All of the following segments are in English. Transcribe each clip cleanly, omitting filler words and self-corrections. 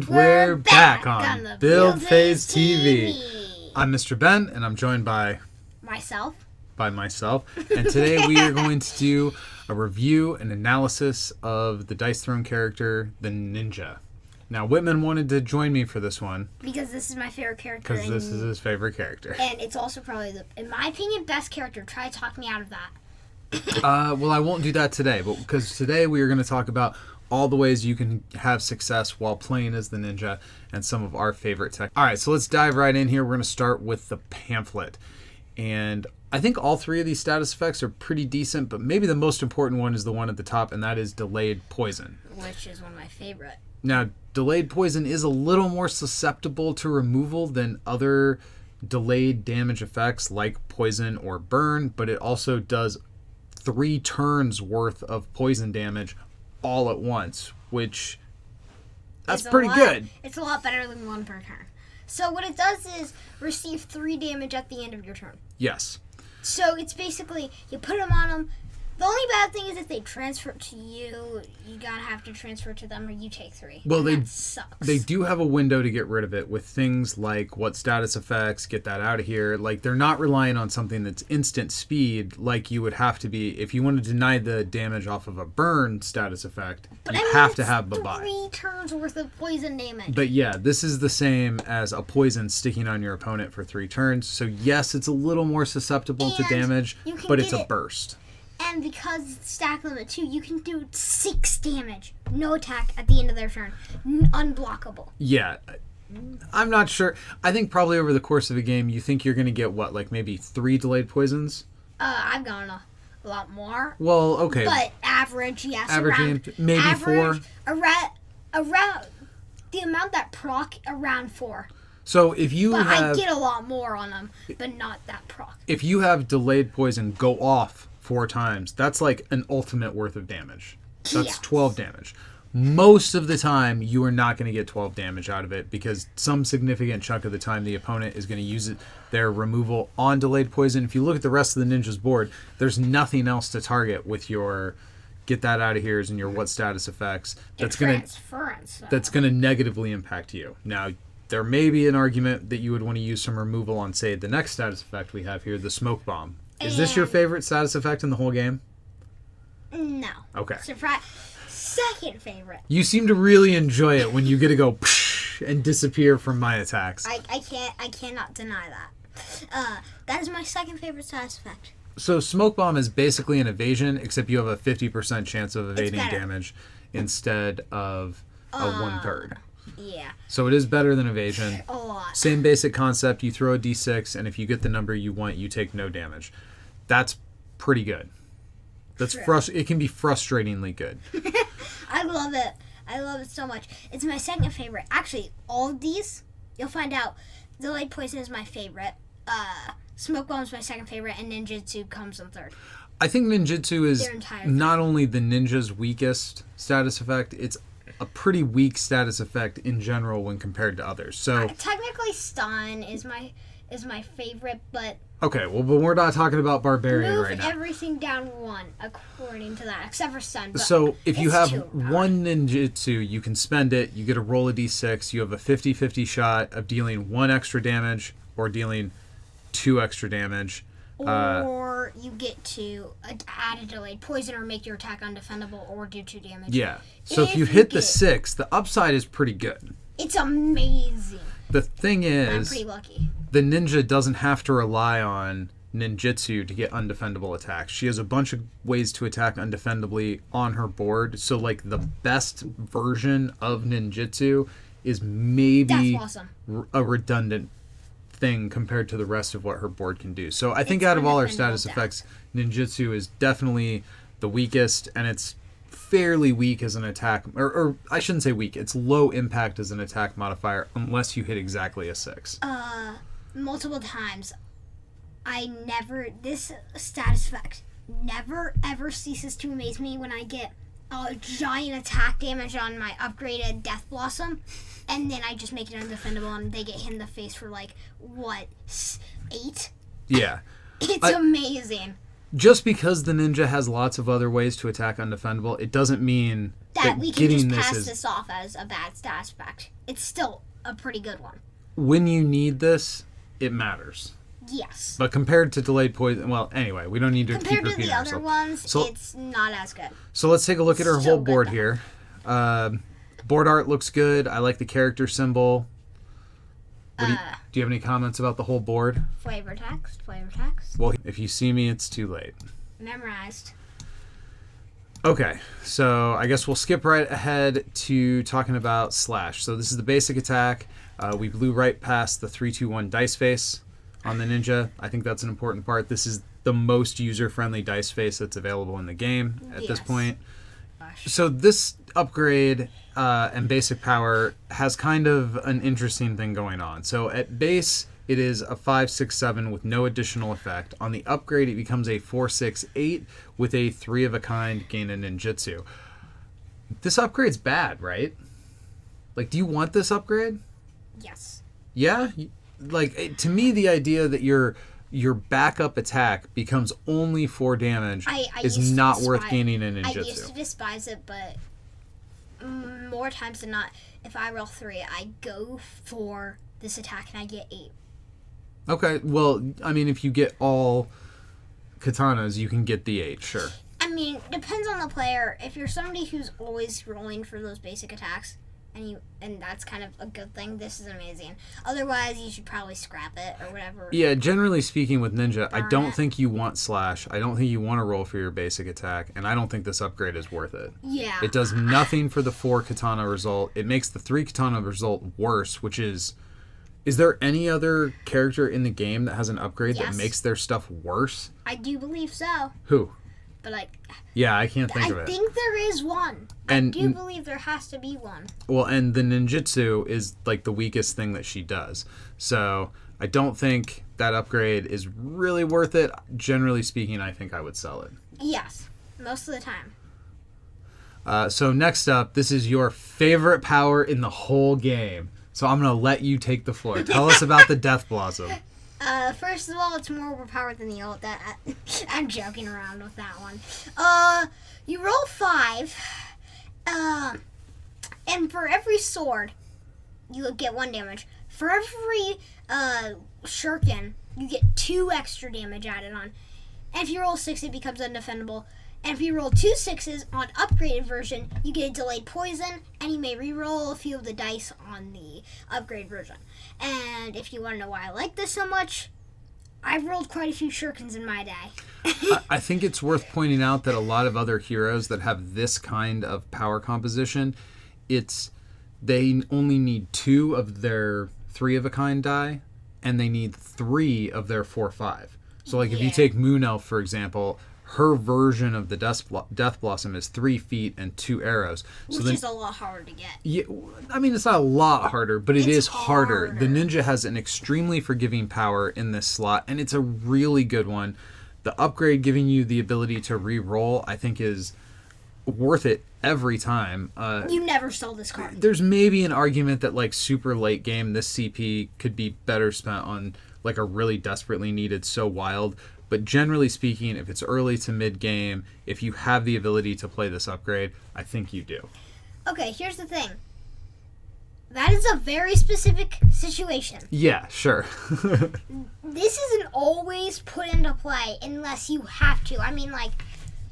And we're back on the Build Phase TV. I'm Mr. Ben, and I'm joined by myself. And today we are going to do a review and analysis of the Dice Throne character, the Ninja. Now, Whitman wanted to join me for this one. Because this is my favorite character. Because this is his favorite character. And it's also probably, in my opinion, best character. Try to talk me out of that. Well, I won't do that today, but because today we are going to talk about all the ways you can have success while playing as the Ninja and some of our favorite tech. All right, so let's dive right in here. We're going to start with the pamphlet. And I think all three of these status effects are pretty decent, but maybe the most important one is the one at the top, and that is delayed poison. Which is one of my favorite. Now, delayed poison is a little more susceptible to removal than other delayed damage effects like poison or burn, but it also does 3 turns worth of poison damage all at once, which that's pretty good. It's a lot better than 1 per turn. So what it does is receive 3 damage at the end of your turn. Yes. So it's basically, you put them on them. The only bad thing is if they transfer to you, you gotta have to transfer to them or you take 3. Well, that sucks. They do have a window to get rid of it with things like what status effects, get that out of here. Like, they're not relying on something that's instant speed like you would have to be. If you want to deny the damage off of a burn status effect, you have to have bye-bye. 3 turns worth of poison damage. But yeah, this is the same as a poison sticking on your opponent for 3 turns. So yes, it's a little more susceptible to damage, but it's a burst. And because it's stack limit 2, you can do 6 damage. No attack at the end of their turn. Unblockable. Yeah. I'm not sure. I think probably over the course of a game, you think you're going to get, what, like maybe 3 delayed poisons? I've gone a lot more. Well, okay. But average, yes. Averaging maybe 4? Around the amount that proc, around 4. So if you but have... I get a lot more on them, but not that proc. If you have delayed poison go off 4 times, that's like an ultimate worth of damage. That's 12 damage. Most of the time, you are not going to get 12 damage out of it because some significant chunk of the time the opponent is going to use their removal on delayed poison. If you look at the rest of the Ninja's board, there's nothing else to target with your get that out of here's and your what status effects. That's going to negatively impact you. Now, there may be an argument that you would want to use some removal on, say, the next status effect we have here, the smoke bomb. Is this your favorite status effect in the whole game? No. Okay. Surprise. Second favorite. You seem to really enjoy it when you get to go and disappear from my attacks. I cannot deny that. That is my second favorite status effect. So smoke bomb is basically an evasion, except you have a 50% chance of evading damage instead of a 1/3. Yeah. So it is better than evasion. A lot. Same basic concept. You throw a d6, and if you get the number you want, you take no damage. That's pretty good. That's it can be frustratingly good. I love it. I love it so much. It's my second favorite. Actually, all of these, you'll find out, delayed poison is my favorite. Smoke bomb is my second favorite, and ninjutsu comes in third. I think ninjutsu is not only the ninja's weakest status effect, it's a pretty weak status effect in general when compared to others. So technically stun is my favorite, but okay, well, but we're not talking about barbarian right now. Move everything down 1 according to that, except for stun. So if you have 1 ninjutsu, you can spend it, you get a roll of d6, you have a 50-50 shot of dealing 1 extra damage or dealing 2 extra damage. Or you get to add a delayed poison or make your attack undefendable or do 2 damage. Yeah. So if you hit the 6, the upside is pretty good. It's amazing. The thing is, I'm pretty lucky. The ninja doesn't have to rely on ninjutsu to get undefendable attacks. She has a bunch of ways to attack undefendably on her board. So, like, the best version of ninjutsu is maybe a redundant thing compared to the rest of what her board can do. So I think out of all our status effects, ninjutsu is definitely the weakest, and it's fairly weak as an attack, or I shouldn't say weak, it's low impact as an attack modifier unless you hit exactly a 6. Multiple times. This status effect never ever ceases to amaze me when I get a giant attack damage on my upgraded Death Blossom, and then I just make it undefendable and they get hit in the face for 8? Yeah. It's amazing. just because the ninja has lots of other ways to attack undefendable, it doesn't mean that we can getting just pass is, this off as a bad stat aspect. It's still a pretty good one. When you need this, it matters. Yes. But compared to delayed poison, well, anyway, we don't need to keep repeating the other ourselves. ones, it's not as good. So let's take a look at her Still whole good, board though. here. Board art looks good. I like the character symbol. Do you have any comments about the whole board? Flavor text. Well, if you see me, it's too late. Memorized. Okay, so I guess we'll skip right ahead to talking about Slash. So this is the basic attack. We blew right past the 3-2-1 dice face on the ninja. I think that's an important part. This is the most user-friendly dice face that's available in the game at this point. So this upgrade and basic power has kind of an interesting thing going on. So at base, it is a 5-6-7 with no additional effect. On the upgrade, it becomes a 4-6-8 with a 3-of-a-kind gain in ninjutsu. This upgrade's bad, right? Like, do you want this upgrade? Yes. Yeah? Like, to me, the idea that your backup attack becomes only 4 damage is not worth gaining in ninjutsu. I used to despise it, but more times than not, if I roll 3, I go for this attack and I get 8. Okay, well, I mean, if you get all katanas, you can get the 8, sure. I mean, depends on the player. If you're somebody who's always rolling for those basic attacks, and that's kind of a good thing, this is amazing. Otherwise, you should probably scrap it or whatever. Yeah, generally speaking with ninja, I don't it. think you want Slash. I don't think you want to roll for your basic attack, and I don't think this upgrade is worth it. Yeah. It does nothing for the 4 katana result. It makes the 3 katana result worse, which is... Is there any other character in the game that has an upgrade that makes their stuff worse? I do believe so. Who? But, like... Yeah, I can't think of it. I think there is one. And I do believe there has to be one. Well, and the ninjutsu is, like, the weakest thing that she does. So, I don't think that upgrade is really worth it. Generally speaking, I think I would sell it. Yes. Most of the time. So, next up, this is your favorite power in the whole game. So I'm going to let you take the floor. Tell us about the Death Blossom. First of all, it's more overpowered than the ult. I'm joking around with that one. You roll 5, and for every sword, you get 1 damage. For every shuriken, you get 2 extra damage added on. And if you roll 6, it becomes undefendable. And if you roll 2 6s on upgraded version, you get a delayed poison, and you may re-roll a few of the dice on the upgrade version. And if you want to know why I like this so much, I've rolled quite a few shurikens in my day. I think it's worth pointing out that a lot of other heroes that have this kind of power composition, they only need 2 of their 3-of-a-kind die, and they need 3 of their 4-5. So, like, if you take Moon Elf, for example, her version of the Death Blossom is 3 feet and 2 arrows. Which is a lot harder to get. Yeah, I mean, it's not a lot harder, but it is harder. The ninja has an extremely forgiving power in this slot, and it's a really good one. The upgrade giving you the ability to re-roll, I think, is worth it every time. You never stole this card. There's maybe an argument that, like, super late game, this CP could be better spent on, like, a really desperately needed So Wild. But generally speaking, if it's early to mid-game, if you have the ability to play this upgrade, I think you do. Okay, here's the thing. That is a very specific situation. Yeah, sure. This isn't always put into play unless you have to. I mean, like,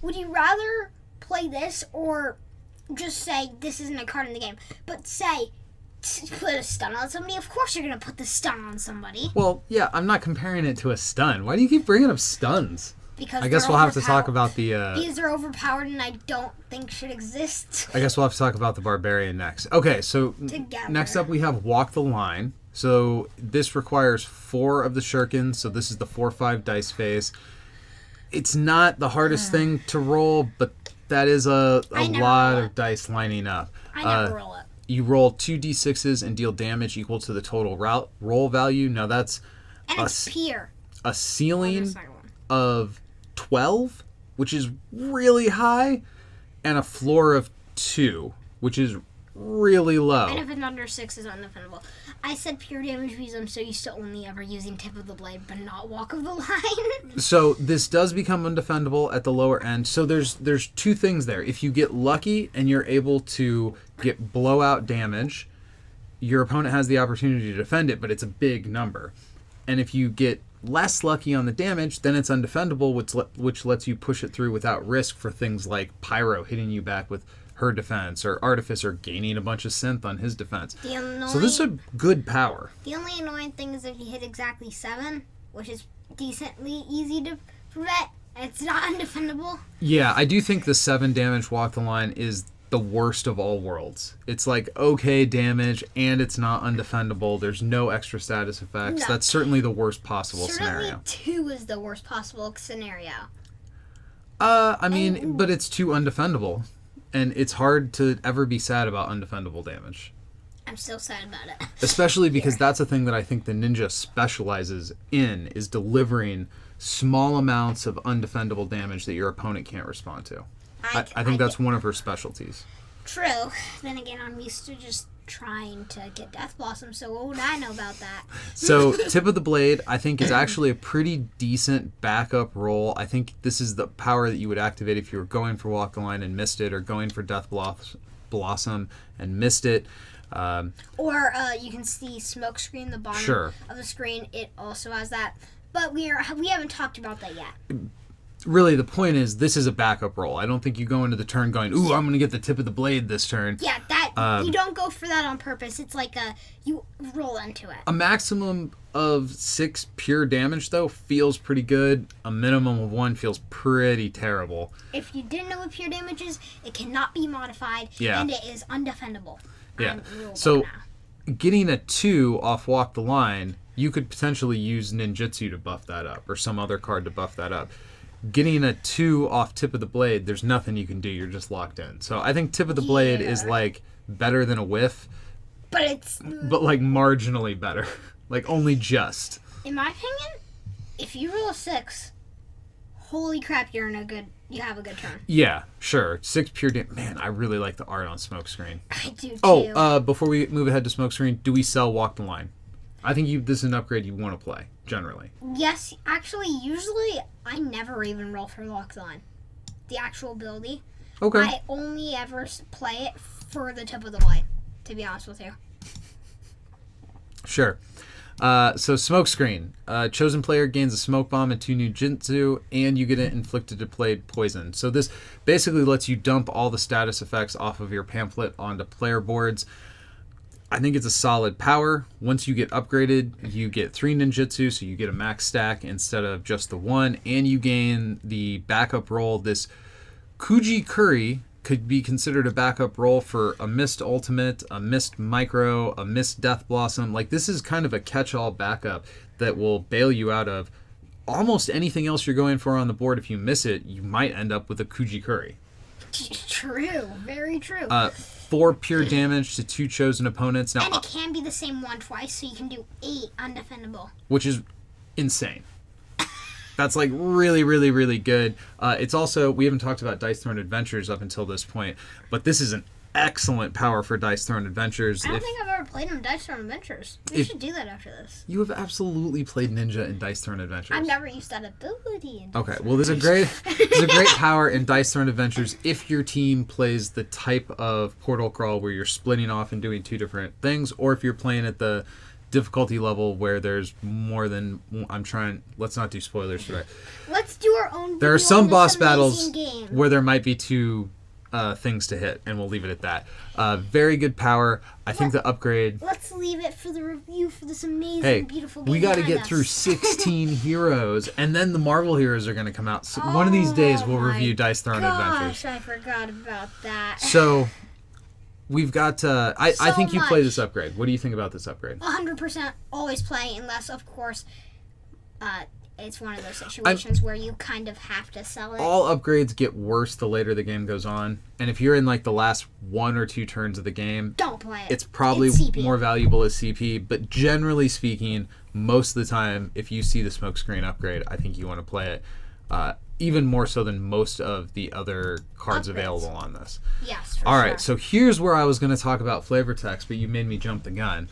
would you rather play this or just say this isn't a card in the game? But say... put a stun on somebody, of course you're going to put the stun on somebody. Well, yeah, I'm not comparing it to a stun. Why do you keep bringing up stuns? Because I guess we'll have to talk about the... These are overpowered and I don't think should exist. I guess we'll have to talk about the Barbarian next. Okay, so next up we have Walk the Line. So this requires 4 of the shurikens, so this is the 4-5 dice phase. It's not the hardest thing to roll, but that is a lot of dice lining up. I never roll it. You roll 2d6s and deal damage equal to the total roll value. Now that's a ceiling of 12, which is really high, and a floor of 2, which is really low. And if it's under 6, it's undefendable. I said pure damage because I'm so used to only ever using tip of the blade, but not walk of the line. So this does become undefendable at the lower end. So there's two things there. If you get lucky and you're able to get blowout damage, your opponent has the opportunity to defend it, but it's a big number. And if you get less lucky on the damage, then it's undefendable, which lets you push it through without risk for things like Pyro hitting you back with her defense, or Artificer gaining a bunch of synth on his defense. So this is a good power. The only annoying thing is if you hit exactly 7, which is decently easy to prevent, it's not undefendable. Yeah, I do think the 7 damage walk the line is the worst of all worlds. It's like okay damage, and it's not undefendable. There's no extra status effects. No. That's certainly the worst possible scenario. 2 is the worst possible scenario. But it's too undefendable. And it's hard to ever be sad about undefendable damage. I'm still sad about it. Especially because that's a thing that I think the ninja specializes in, is delivering small amounts of undefendable damage that your opponent can't respond to. I think that's one of her specialties. True. Then again, I'm used to just trying to get Death Blossom, so what would I know about that? So, Tip of the Blade, I think, is actually a pretty decent backup roll. I think this is the power that you would activate if you were going for Walk the Line and missed it, or going for Death Blossom and missed it. Or you can see Smokescreen, the bottom of the screen. It also has that. But we haven't talked about that yet. Really, the point is, this is a backup roll. I don't think you go into the turn going, ooh, I'm going to get the Tip of the Blade this turn. Yeah, you don't go for that on purpose. It's like you roll into it. A maximum of 6 pure damage, though, feels pretty good. A minimum of 1 feels pretty terrible. If you didn't know what pure damage is, it cannot be modified, and it is undefendable. Yeah. So, getting a 2 off Walk the Line, you could potentially use Ninjutsu to buff that up, or some other card to buff that up. Getting a 2 off Tip of the Blade, there's nothing you can do. You're just locked in. So I think Tip of the Blade is like better than a whiff. But like marginally better. Like only just. In my opinion, if you roll a 6, holy crap, you have a good turn. Yeah, sure. 6 pure damage. Man, I really like the art on Smokescreen. I do too. Before we move ahead to Smokescreen, do we sell Walk the Line? I think this is an upgrade you want to play, generally. Yes, actually, usually I never even roll for Walk the Line. The actual ability. Okay. I only ever play it for the Tip of the Blade, to be honest with you. Sure. So Smokescreen. Chosen player gains a smoke bomb and 2 new Jinzu, and you get an inflicted to played poison. So this basically lets you dump all the status effects off of your pamphlet onto player boards. I think it's a solid power. Once you get upgraded, you get 3 ninjutsu, so you get a max stack instead of just the 1, and you gain the backup roll. This Kuji Curry could be considered a backup roll for a missed ultimate, a missed micro, a missed death blossom. Like, this is kind of a catch-all backup that will bail you out of almost anything else you're going for on the board. If you miss it, you might end up with a Kuji Curry. True. Very true. 4 pure damage to 2 chosen opponents. Now, and it can be the same one twice, so you can do 8 undefendable. Which is insane. That's like really, really, really good. It's also, we haven't talked about Dice Throne Adventures up until this point, but this is an excellent power for Dice Throne Adventures. I don't think I've ever played in Dice Throne Adventures. We should do that after this. You have absolutely played Ninja in Dice Throne Adventures. I've never used that ability in Dice Okay, well, there's a great power in Dice Throne Adventures if your team plays the type of Portal Crawl where you're splitting off and doing 2 different things, or if you're playing at the difficulty level where there's more than... let's not do spoilers for that. Let's do our own. There are some boss battles where there might be 2 things to hit, and we'll leave it at that. Very good power. I think the upgrade... Let's leave it for the review for this amazing, beautiful game. We got to get through 16 heroes, and then the Marvel heroes are going to come out. So one of these days, we'll review Dice Throne Adventures. I forgot about that. So... We've got... I think you play this upgrade. What do you think about this upgrade? 100% always play, unless, of course, it's one of those situations where you kind of have to sell it. All upgrades get worse the later the game goes on. And if you're in like the last 1 or 2 turns of the game... Don't play it. It's probably more valuable as CP. But generally speaking, most of the time, if you see the Smokescreen upgrade, I think you want to play it. even more so than most of the other cards Upgrades. available on this. Yes, for All sure. right, so here's where I was going to talk about flavor text, but you made me jump the gun.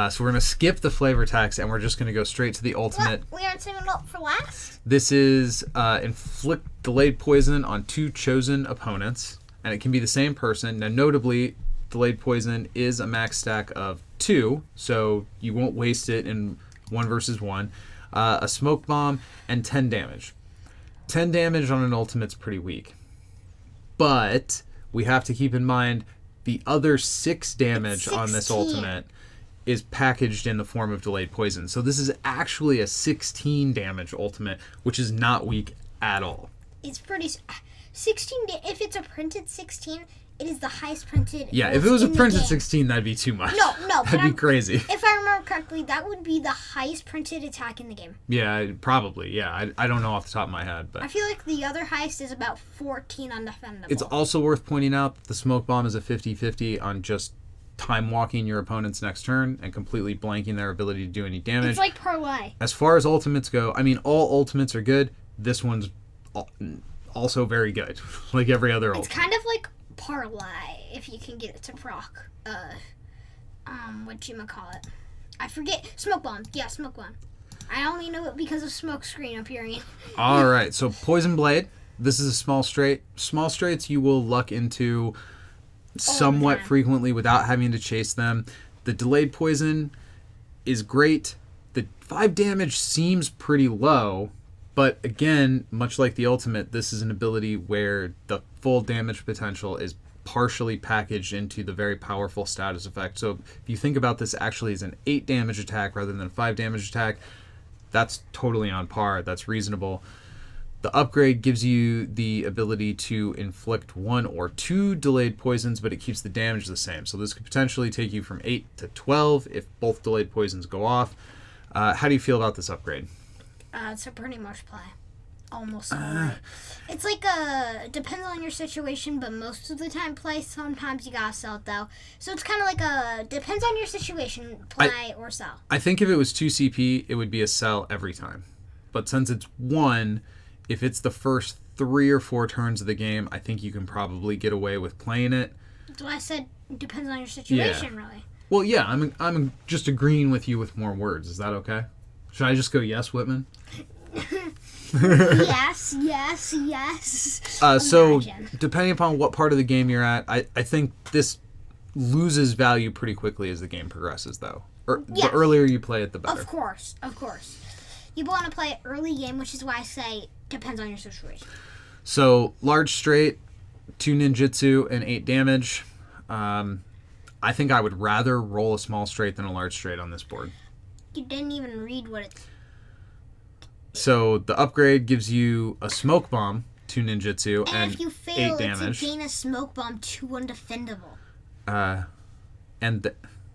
So we're going to skip the flavor text, and we're just going to go straight to the ultimate. What? We aren't saving it up for last? This is inflict delayed poison on 2 chosen opponents, and it can be the same person. Now, notably, delayed poison is a max stack of 2, so you won't waste it in 1 versus 1. A smoke bomb, and 10 damage. 10 damage on an ultimate's pretty weak. But we have to keep in mind the other 6 damage on this 16. ultimate is packaged in the form of delayed poison. So this is actually a 16 damage ultimate, which is not weak at all. It's pretty... 16... If it's a printed 16, it is the highest printed... Yeah, if it was a in the printed game. 16, that'd be too much. No. That'd be crazy. If I remember correctly, that would be the highest printed attack in the game. Yeah, probably. Yeah, I don't know off the top of my head, but I feel like the other highest is about 14 undefendable. it's also worth pointing out that the smoke bomb is a 50-50 on just time walking your opponent's next turn and completely blanking their ability to do any damage. It's like parlay. As far as ultimates go, I mean, all ultimates are good. This one's also very good, like every other It's ultimate. kind of like parlay if you can get it to proc. Whatchamacallit? I forget. Smoke bomb. Yeah, smoke bomb. I only know it because of Smokescreen appearing. All right, so Poison Blade. This is a small straight. Small straights you will luck into somewhat time. frequently without having to chase them. The delayed poison is great. The 5 damage seems pretty low, but again, much like the ultimate, this is an ability where the full damage potential is partially packaged into the very powerful status effect. So if you think about this actually as an 8 damage attack rather than a 5 damage attack, that's totally on par. That's reasonable. The upgrade gives you the ability to inflict 1 or 2 delayed poisons, but it keeps the damage the same. So this could potentially take you from 8 to 12 if both delayed poisons go off. How do you feel about this upgrade? It's a pretty much play. Almost alright. It's like depends on your situation, but most of the time play. Sometimes you gotta sell it though. So it's kind of like depends on your situation, play or sell. I think if it was 2 CP, it would be a sell every time. But since it's 1, if it's the first 3 or 4 turns of the game, I think you can probably get away with playing it. That's why I said depends on your situation, really. Well, yeah, I'm just agreeing with you with more words. Is that okay? Should I just go yes, Whitman? yes. So, Imagine. depending upon what part of the game you're at, I think this loses value pretty quickly as the game progresses, though. Yes. The earlier you play it, the better. Of course. You want to play it early game, which is why I say depends on your situation. So, large straight, 2 ninjutsu, and 8 damage. I think I would rather roll a small straight than a large straight on this board. You didn't even read what it... So, the upgrade gives you a smoke bomb, 2 ninjutsu, And and if you fail, 8 damage. it's a gain a smoke bomb 2 undefendable.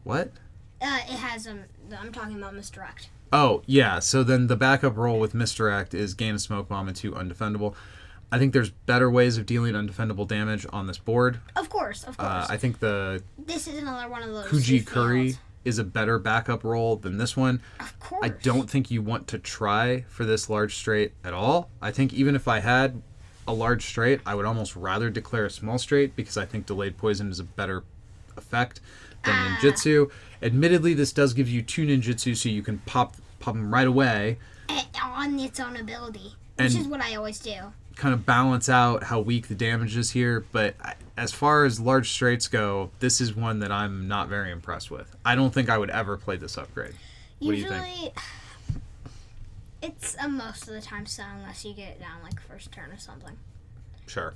What? It has I'm talking about misdirect. Oh, yeah. So then the backup roll with misdirect is gain a smoke bomb and 2 undefendable. I think there's better ways of dealing undefendable damage on this board. Of course. I think the This is another one of those. Kuji who Curry failed. is a better backup roll than this one. Of course. I don't think you want to try for this large straight at all. I think even if I had a large straight, I would almost rather declare a small straight because I think delayed poison is a better effect than ninjutsu. Admittedly, this does give you 2 ninjutsu, so you can pop them right away. On its own ability, which is what I always do. Kind of balance out how weak the damage is here, but as far as large straights go, this is one that I'm not very impressed with. I don't think I would ever play this upgrade. What do you think? Usually, it's most of the time so unless you get it down like first turn or something. Sure.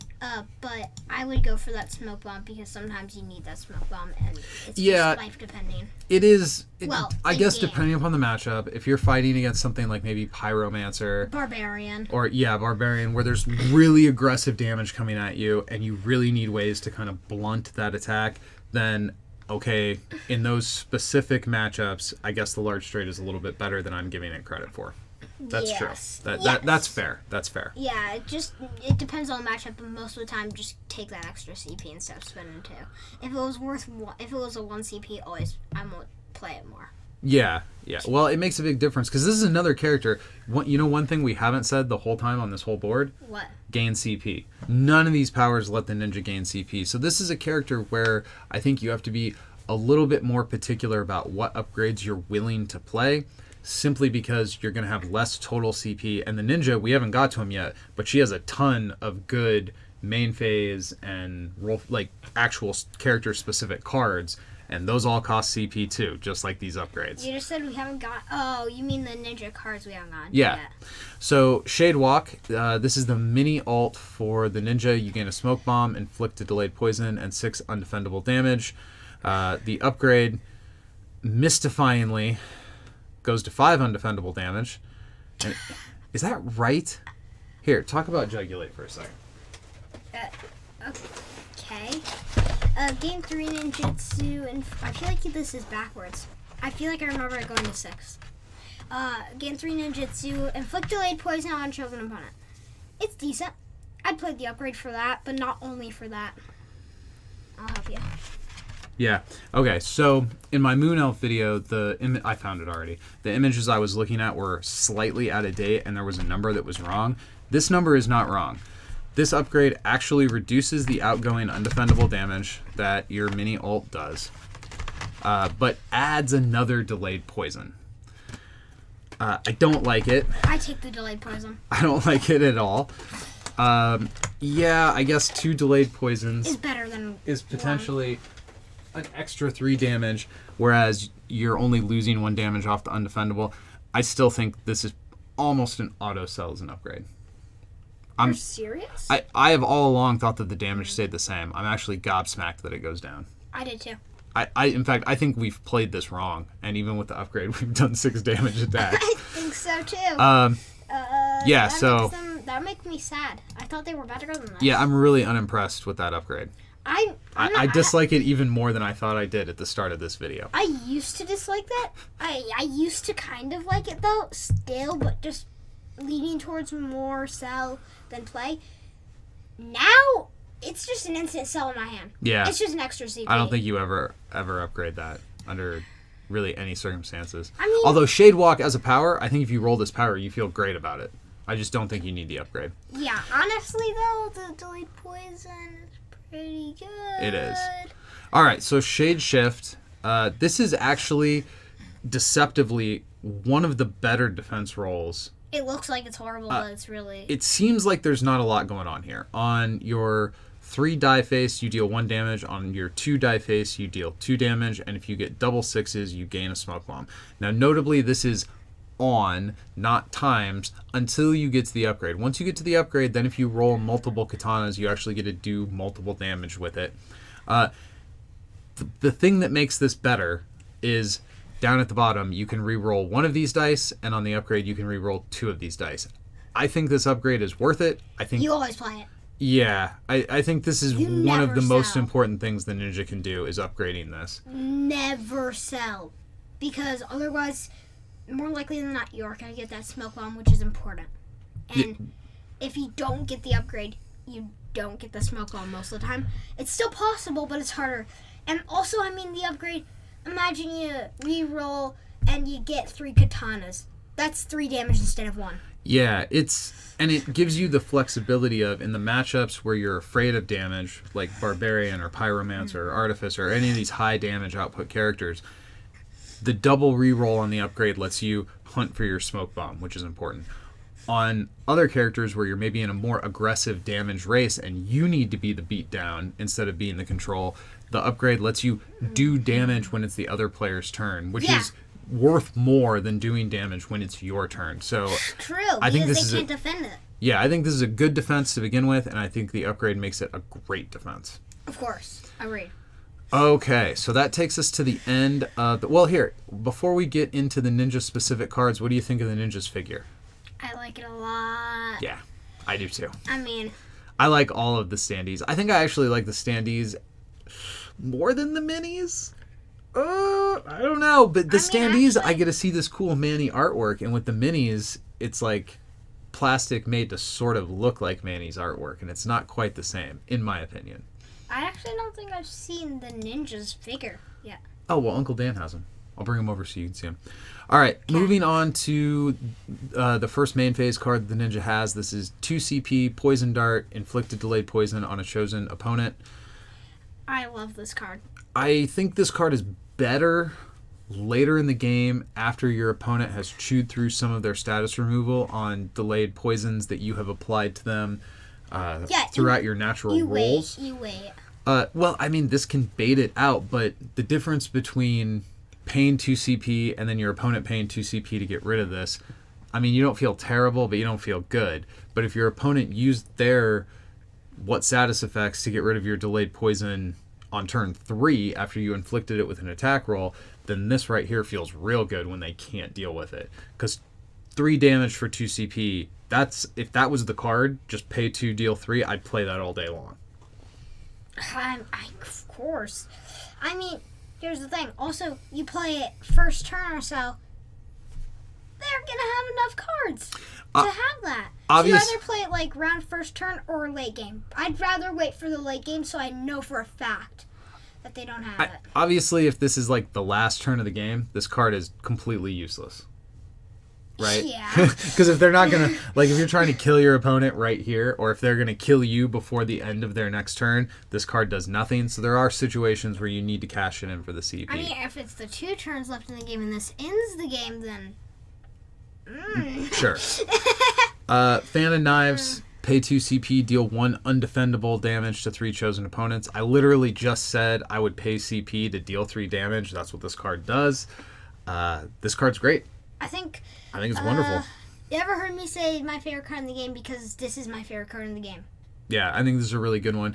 But I would go for that smoke bomb because sometimes you need that smoke bomb and it's Yeah. just life depending. It is. I in guess game. depending upon the matchup, if you're fighting against something like maybe Pyromancer Barbarian. or Barbarian, where there's really aggressive damage coming at you and you really need ways to kind of blunt that attack, then okay, in those specific matchups, I guess the large straight is a little bit better than I'm giving it credit for. That's Yes. true. Yes. That's fair. That's fair. Yeah, it depends on the matchup, but most of the time, just take that extra CP instead of spending 2. If it was a 1 CP, always I won't play it more. Yeah. Well, it makes a big difference because this is another character. One thing we haven't said the whole time on this whole board? What? Gain CP. None of these powers let the ninja gain CP. So this is a character where I think you have to be a little bit more particular about what upgrades you're willing to play, simply because you're going to have less total CP. And the ninja, we haven't got to him yet, but she has a ton of good main phase and actual character specific cards, and those all cost CP too, just like these upgrades. You just said we haven't got. Oh, you mean the ninja cards we haven't gotten? Yeah. So Shade Walk, this is the mini alt for the ninja. You gain a smoke bomb, inflict a delayed poison, and 6 undefendable damage. The upgrade, mystifyingly, goes to 5 undefendable damage. And, is that right? Here, talk about Jugulate for a second. Okay. Game 3 ninjutsu, and I feel like this is backwards. I feel like I remember it going to 6. Game 3 ninjutsu, inflict delayed poison on chosen opponent. It's decent. I'd play the upgrade for that, but not only for that. I'll help you. Yeah. Okay. So in my Moon Elf video, I found it already. The images I was looking at were slightly out of date, and there was a number that was wrong. This number is not wrong. This upgrade actually reduces the outgoing undefendable damage that your mini ult does, but adds another delayed poison. I don't like it. I take the delayed poison. I don't like it at all. Yeah, I guess 2 delayed poisons is better than is potentially an extra 3 damage, whereas you're only losing 1 damage off the undefendable. I still think this is almost an auto sell as an upgrade. You're serious? I have all along thought that the damage stayed the same. I'm actually gobsmacked that it goes down. I did too. In fact, I think we've played this wrong, and even with the upgrade, we've done 6 damage attacks. I think so too. Yeah, so that makes me sad. I thought they were better than this. Yeah, I'm really unimpressed with that upgrade. I dislike it even more than I thought I did at the start of this video. I used to dislike that. I used to kind of like it though, still, but just leaning towards more sell than play. Now it's just an instant sell in my hand. Yeah, it's just an extra CP. I don't think you ever upgrade that under really any circumstances. I mean, although Shade Walk as a power, I think if you roll this power, you feel great about it. I just don't think you need the upgrade. Yeah, honestly though, the delayed poison is pretty good. It is. All right, so Shade Shift. This is actually deceptively one of the better defense rolls. It looks like it's horrible, but it's really... It seems like there's not a lot going on here. On your 3 die face, you deal 1 damage. On your 2 die face, you deal 2 damage. And if you get double 6s, you gain a smoke bomb. Now, notably, this is on, not times, until you get to the upgrade. Once you get to the upgrade, then if you roll multiple katanas, you actually get to do multiple damage with it. The thing that makes this better is... down at the bottom, you can re-roll 1 of these dice, and on the upgrade, you can re-roll 2 of these dice. I think this upgrade is worth it. I think you always play it. Yeah, I think this is one of the sell. most important things the ninja can do is upgrading this. Never sell, because otherwise, more likely than not, you're gonna get that smoke bomb, which is important. And if you don't get the upgrade, you don't get the smoke bomb most of the time. It's still possible, but it's harder. And also, I mean, the upgrade. Imagine you re-roll and you get 3 katanas. That's 3 damage instead of 1. Yeah, it gives you the flexibility of, in the matchups where you're afraid of damage, like Barbarian or Pyromancer or Artificer or any of these high damage output characters, the double re-roll on the upgrade lets you hunt for your smoke bomb, which is important. On other characters where you're maybe in a more aggressive damage race and you need to be the beatdown instead of being the control, the upgrade lets you do damage when it's the other player's turn, which is worth more than doing damage when it's your turn. So true, I think because they can't defend it. Yeah, I think this is a good defense to begin with, and I think the upgrade makes it a great defense. Of course, agreed. Okay, so that takes us to the end of the... Well, here, before we get into the ninja-specific cards, what do you think of the ninja's figure? I like it a lot. Yeah, I do too. I mean... I like all of the standees. I think I actually like the standees more than the minis. I don't know, but the standees, I get to see this cool Manny artwork, and with the minis, it's like plastic made to sort of look like Manny's artwork, and it's not quite the same, in my opinion. I actually don't think I've seen the ninja's figure yet. Oh, well, Uncle Dan has him. I'll bring him over so you can see him. All right, moving on to the first main phase card the ninja has. This is 2 CP, Poison Dart, inflicted delayed poison on a chosen opponent. I love this card. I think this card is better later in the game after your opponent has chewed through some of their status removal on delayed poisons that you have applied to them throughout your natural rolls. You wait. Well, I mean, this can bait it out, but the difference between paying 2 CP and then your opponent paying 2 CP to get rid of this, I mean, you don't feel terrible, but you don't feel good. But if your opponent used their what status effects to get rid of your delayed poison on turn 3 after you inflicted it with an attack roll, then this right here feels real good when they can't deal with it. Because 3 damage for 2 CP, if that was the card, just pay 2, deal 3, I'd play that all day long. Of course. I mean, here's the thing. Also, you play it first turn or so, they're going to have enough cards to have that. So you either play it like round first turn or late game. I'd rather wait for the late game so I know for a fact that they don't have it. Obviously, if this is like the last turn of the game, this card is completely useless. Right? Yeah. Because if they're not going to, like if you're trying to kill your opponent right here, or if they're going to kill you before the end of their next turn, this card does nothing. So there are situations where you need to cash it in for the CP. I mean, if it's the 2 turns left in the game and this ends the game, then... Sure. Fan of Knives, pay 2 CP, deal 1 undefendable damage to 3 chosen opponents. I literally just said I would pay CP to deal 3 damage. That's what this card does. This card's great. I think it's wonderful. You ever heard me say my favorite card in the game because this is my favorite card in the game? Yeah, I think this is a really good one.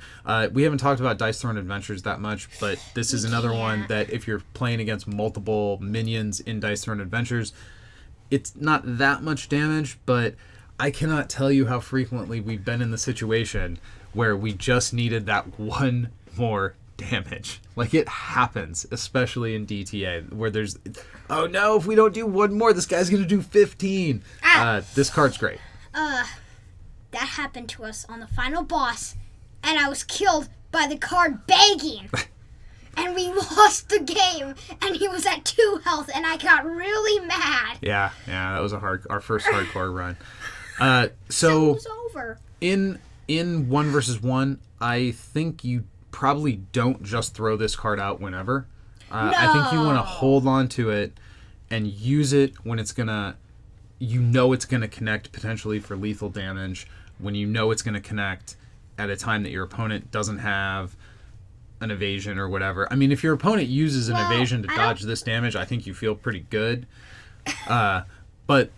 We haven't talked about Dice Throne Adventures that much, but this is another one that if you're playing against multiple minions in Dice Throne Adventures, it's not that much damage, but I cannot tell you how frequently we've been in the situation where we just needed that one more damage. Like, it happens, especially in DTA, where there's, oh no, if we don't do one more, this guy's going to do 15. This card's great. That happened to us on the final boss, and I was killed by the card begging. And we lost the game, and he was at 2 health, and I got really mad. Yeah, that was our first hardcore run. So it was over. In 1 versus 1, I think you probably don't just throw this card out whenever. No. I think you want to hold on to it and use it when it's gonna connect potentially for lethal damage. When you know it's gonna connect at a time that your opponent doesn't have an evasion or whatever. I mean, if your opponent uses an evasion to dodge this damage, I think you feel pretty good. But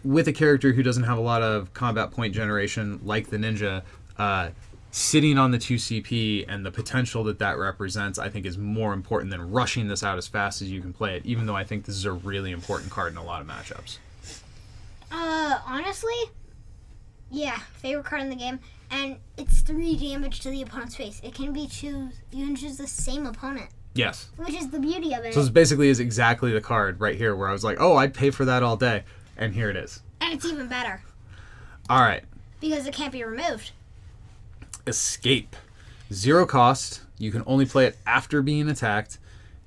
with a character who doesn't have a lot of combat point generation like the ninja, sitting on the 2 CP and the potential that represents, I think, is more important than rushing this out as fast as you can play it, even though I think this is a really important card in a lot of matchups. Honestly, yeah, favorite card in the game. And it's 3 damage to the opponent's face. You can choose the same opponent. Yes. Which is the beauty of it. So this basically is exactly the card right here where I was like, oh, I'd pay for that all day. And here it is. And it's even better. All right. Because it can't be removed. Escape. 0 cost. You can only play it after being attacked.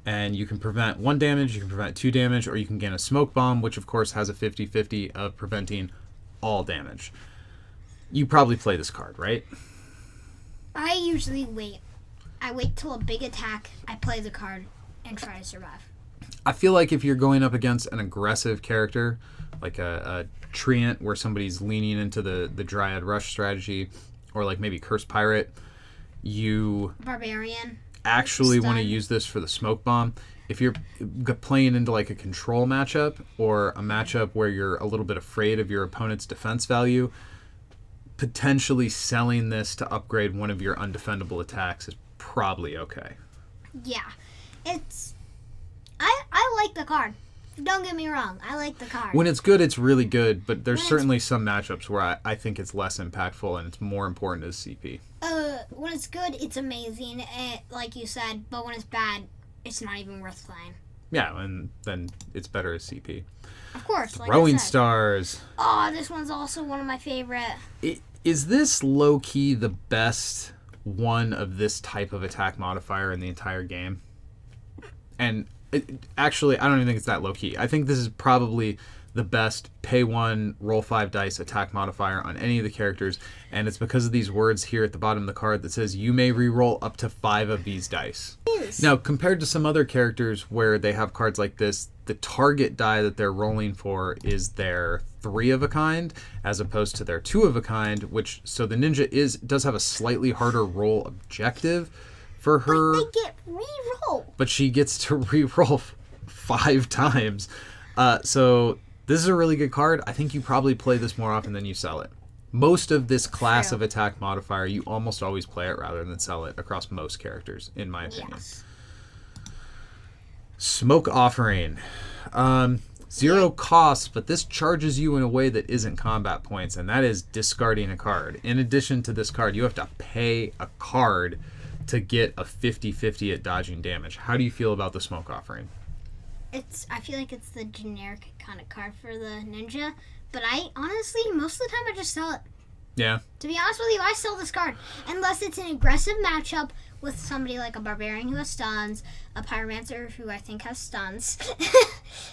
And you can prevent 1 damage, you can prevent 2 damage, or you can gain a smoke bomb, which of course has a 50-50 of preventing all damage. You probably play this card, right? I usually wait. I wait till a big attack, I play the card, and try to survive. I feel like if you're going up against an aggressive character, like a Treant where somebody's leaning into the Dryad Rush strategy, or like maybe Curse Pirate, you Barbarian. actually want to use this for the smoke bomb. If you're playing into like a control matchup, or a matchup where you're a little bit afraid of your opponent's defense value, potentially selling this to upgrade one of your undefendable attacks is probably okay. Yeah. I like the card. Don't get me wrong. I like the card. When it's good, it's really good, but there's certainly some matchups where I think it's less impactful and it's more important as CP. When it's good, it's amazing, like you said, but when it's bad, it's not even worth playing. Yeah, and then it's better as CP. Of course. Like Throwing Stars. Oh, this one's also one of my favorite. Is this low-key the best one of this type of attack modifier in the entire game? And Actually, I don't even think it's that low key. I think this is probably the best pay 1, roll 5 dice attack modifier on any of the characters, and it's because of these words here at the bottom of the card that says you may re-roll up to 5 of these dice. Yes. Now, compared to some other characters where they have cards like this, the target die that they're rolling for is their 3 of a kind as opposed to their 2 of a kind, which so the ninja does have a slightly harder roll objective for her. But they get re-roll. But she gets to re-roll 5 times. So this is a really good card. I think you probably play this more often than you sell it. Most of this class of attack modifier, you almost always play it rather than sell it across most characters, in my opinion. Yes. Smoke Offering. 0 cost, but this charges you in a way that isn't combat points, and that is discarding a card. In addition to this card, you have to pay a card to get a 50-50 at dodging damage. How do you feel about the Smoke Offering? I feel like it's the generic kind of card for the ninja, but I honestly, most of the time I just sell it. Yeah. To be honest with you, I sell this card. Unless it's an aggressive matchup with somebody like a barbarian who has stuns, a pyromancer who I think has stuns.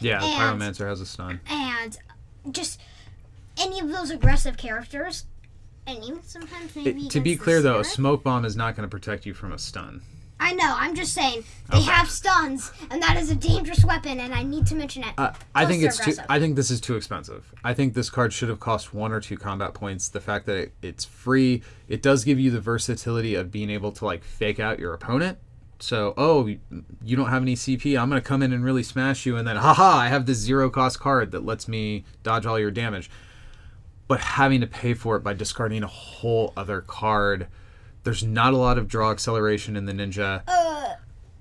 Yeah, the pyromancer has a stun. And just any of those aggressive characters, and even sometimes maybe to be clear, though, a smoke bomb is not going to protect you from a stun. I know. I'm just saying they have stuns, and that is a dangerous weapon, and I need to mention it. I think it's too. I think this is too expensive. I think this card should have cost 1 or 2 combat points. The fact that it's free, it does give you the versatility of being able to like fake out your opponent. So, you don't have any CP. I'm going to come in and really smash you, and then haha, I have this 0 cost card that lets me dodge all your damage. But having to pay for it by discarding a whole other card. There's not a lot of draw acceleration in the ninja.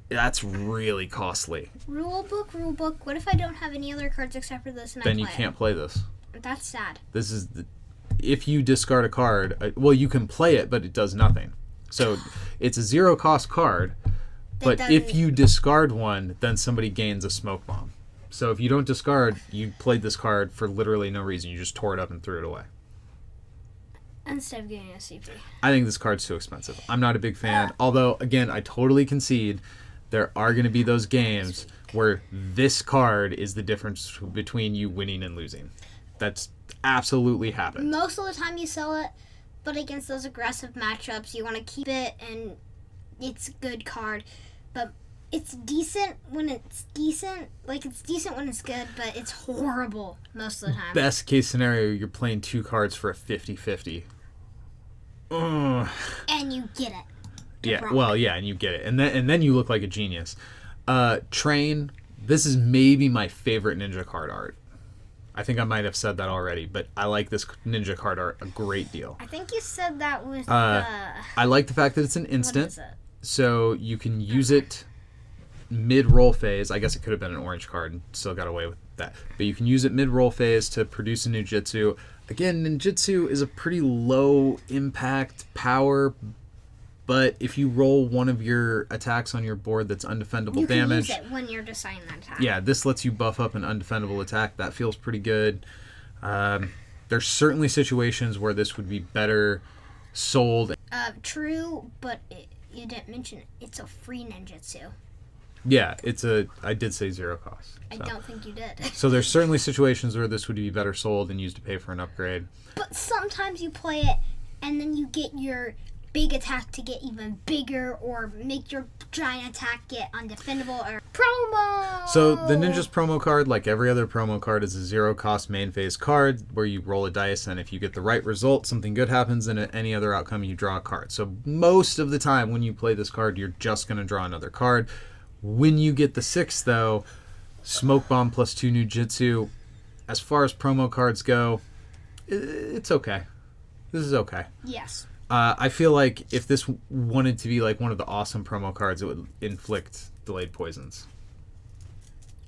That's really costly. Rule book. What if I don't have any other cards except for this and then I play you can't play this. That's sad. This is if you discard a card, you can play it, but it does nothing. So it's a 0 cost card, but if you discard one, then somebody gains a smoke bomb. So if you don't discard, you played this card for literally no reason. You just tore it up and threw it away. Instead of getting a CP. I think this card's too expensive. I'm not a big fan. Although, again, I totally concede there are going to be those games where this card is the difference between you winning and losing. That's absolutely happened. Most of the time you sell it, but against those aggressive matchups, you want to keep it, and it's a good card. But it's decent when it's decent. Like, it's decent when it's good, but it's horrible most of the time. Best case scenario, you're playing 2 cards for a 50-50. And you get it. Yeah, well, yeah, and you get it. And then you look like a genius. Train, this is maybe my favorite ninja card art. I think I might have said that already, but I like this ninja card art a great deal. I think you said that with I like the fact that it's an instant. What is it? So you can use it mid-roll phase. I guess it could have been an orange card and still got away with that. But you can use it mid-roll phase to produce a ninjutsu. Again, ninjutsu is a pretty low impact power, but if you roll one of your attacks on your board that's undefendable damage... You can use it when you're deciding that attack. Yeah, this lets you buff up an undefendable attack. That feels pretty good. There's certainly situations where this would be better sold. True, but you didn't mention it. It's a free ninjutsu. Yeah, I did say 0 cost. I don't think you did. So there's certainly situations where this would be better sold and used to pay for an upgrade. But sometimes you play it and then you get your big attack to get even bigger, or make your giant attack get undefendable, or promo! So the Ninja's promo card, like every other promo card, is a 0 cost main phase card where you roll a dice, and if you get the right result, something good happens, and at any other outcome, you draw a card. So most of the time when you play this card, you're just going to draw another card. When you get the 6th, though, Smoke Bomb plus 2 Ninjutsu, as far as promo cards go, it's okay. This is okay. Yes. I feel like if this wanted to be like one of the awesome promo cards, it would inflict delayed poisons.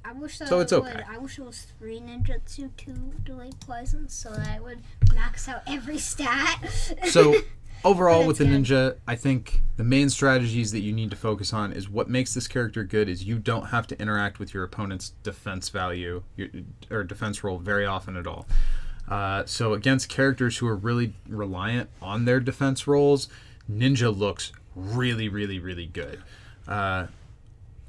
I wish that so it's okay. I wish it was 3 ninjutsu, 2 delayed poisons, so that I would max out every stat. So overall with the ninja, I think the main strategies that you need to focus on is what makes this character good is you don't have to interact with your opponent's defense value or defense roll very often at all. So against characters who are really reliant on their defense rolls, Ninja looks really, really, really good.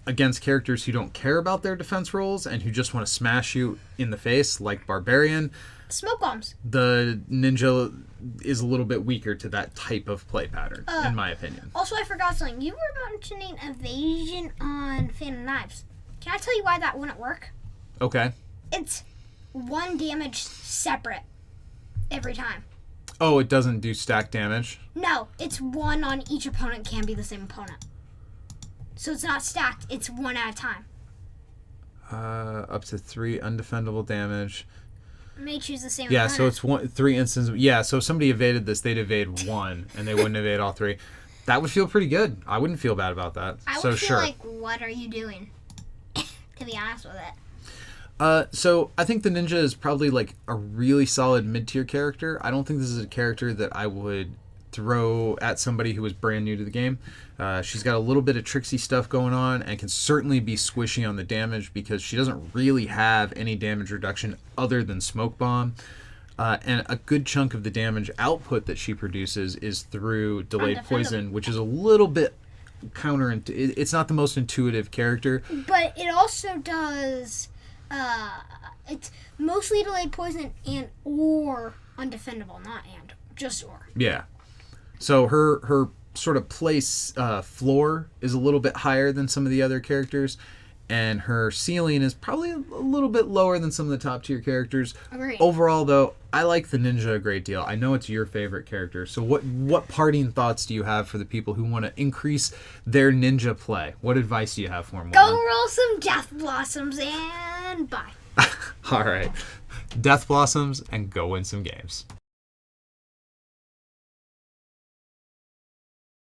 against characters who don't care about their defense rolls and who just want to smash you in the face, like Barbarian, Smoke bombs. the ninja is a little bit weaker to that type of play pattern, in my opinion. Also, I forgot something. You were mentioning evasion on Phantom Knives. Can I tell you why that wouldn't work? Okay. It's 1 damage separate every time. Oh, it doesn't do stack damage? No, it's 1 on each opponent, can be the same opponent. So it's not stacked, it's 1 at a time. Up to 3 undefendable damage. May choose the same Yeah, opponent. so it's 3 instances. Yeah, so if somebody evaded this, they'd evade 1, and they wouldn't evade all 3. That would feel pretty good. I wouldn't feel bad about that. I so would feel sure. like, what are you doing? To be honest with it. So I think the ninja is probably like a really solid mid-tier character. I don't think this is a character that I would throw at somebody who was brand new to the game. She's got a little bit of tricksy stuff going on and can certainly be squishy on the damage because she doesn't really have any damage reduction other than smoke bomb. And a good chunk of the damage output that she produces is through delayed poison, which is a little bit counterintuitive. It's not the most intuitive character. But it also does... it's mostly delayed poison and or undefendable, not and. Just or. Yeah. So her sort of place floor is a little bit higher than some of the other characters, and her ceiling is probably a little bit lower than some of the top tier characters. Agreed. Overall, though, I like the ninja a great deal. I know it's your favorite character. So what parting thoughts do you have for the people who want to increase their ninja play? What advice do you have for them? Go roll some Death Blossoms and bye. All right. Death Blossoms and go win some games.